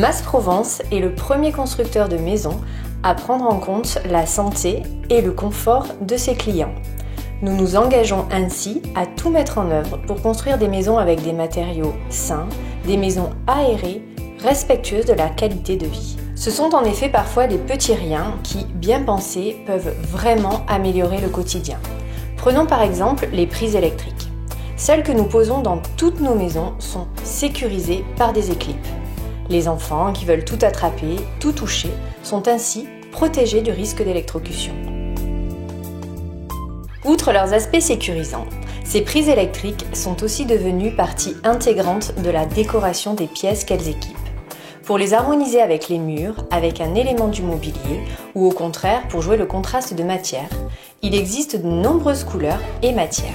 Mas Provence est le premier constructeur de maisons à prendre en compte la santé et le confort de ses clients. Nous nous engageons ainsi à tout mettre en œuvre pour construire des maisons avec des matériaux sains, des maisons aérées, respectueuses de la qualité de vie. Ce sont en effet parfois des petits riens qui, bien pensés, peuvent vraiment améliorer le quotidien. Prenons par exemple les prises électriques. Celles que nous posons dans toutes nos maisons sont sécurisées par des éclips. Les enfants qui veulent tout attraper, tout toucher, sont ainsi protégés du risque d'électrocution. Outre leurs aspects sécurisants, ces prises électriques sont aussi devenues partie intégrante de la décoration des pièces qu'elles équipent. Pour les harmoniser avec les murs, avec un élément du mobilier, ou au contraire pour jouer le contraste de matière, il existe de nombreuses couleurs et matières.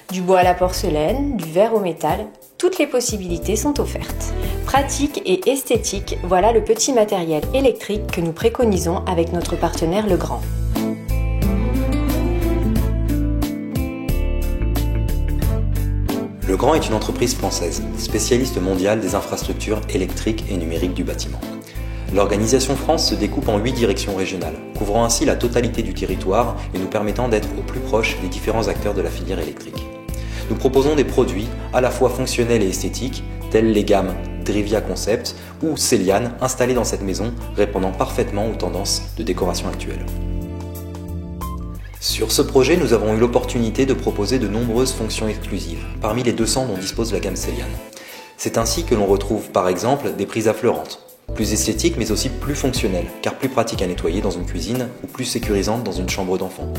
Du bois à la porcelaine, du verre au métal, toutes les possibilités sont offertes. Pratique et esthétique, voilà le petit matériel électrique que nous préconisons avec notre partenaire Legrand. Legrand est une entreprise française, spécialiste mondiale des infrastructures électriques et numériques du bâtiment. L'organisation France se découpe en 8 directions régionales, couvrant ainsi la totalité du territoire et nous permettant d'être au plus proche des différents acteurs de la filière électrique. Nous proposons des produits à la fois fonctionnels et esthétiques, tels les gammes Drivia Concept ou Celiane installées dans cette maison, répondant parfaitement aux tendances de décoration actuelles. Sur ce projet, nous avons eu l'opportunité de proposer de nombreuses fonctions exclusives, parmi les 200 dont dispose la gamme Celiane. C'est ainsi que l'on retrouve par exemple des prises affleurantes, plus esthétiques mais aussi plus fonctionnelles, car plus pratiques à nettoyer dans une cuisine ou plus sécurisantes dans une chambre d'enfant.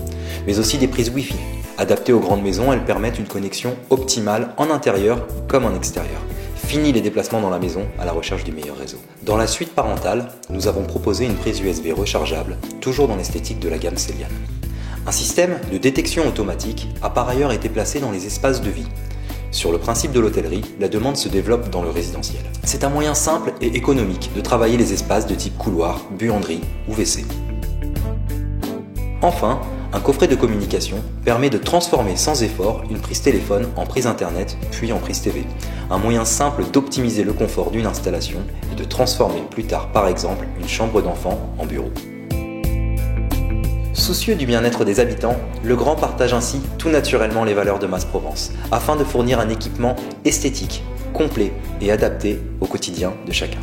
Mais aussi des prises Wi-Fi. Adaptées aux grandes maisons, elles permettent une connexion optimale en intérieur comme en extérieur. Fini les déplacements dans la maison à la recherche du meilleur réseau. Dans la suite parentale, nous avons proposé une prise USB rechargeable, toujours dans l'esthétique de la gamme Celiane. Un système de détection automatique a par ailleurs été placé dans les espaces de vie. Sur le principe de l'hôtellerie, la demande se développe dans le résidentiel. C'est un moyen simple et économique de travailler les espaces de type couloir, buanderie ou WC. Enfin, un coffret de communication permet de transformer sans effort une prise téléphone en prise internet puis en prise TV. Un moyen simple d'optimiser le confort d'une installation et de transformer plus tard par exemple une chambre d'enfant en bureau. Soucieux du bien-être des habitants, Legrand partage ainsi tout naturellement les valeurs de Mas Provence, afin de fournir un équipement esthétique, complet et adapté au quotidien de chacun.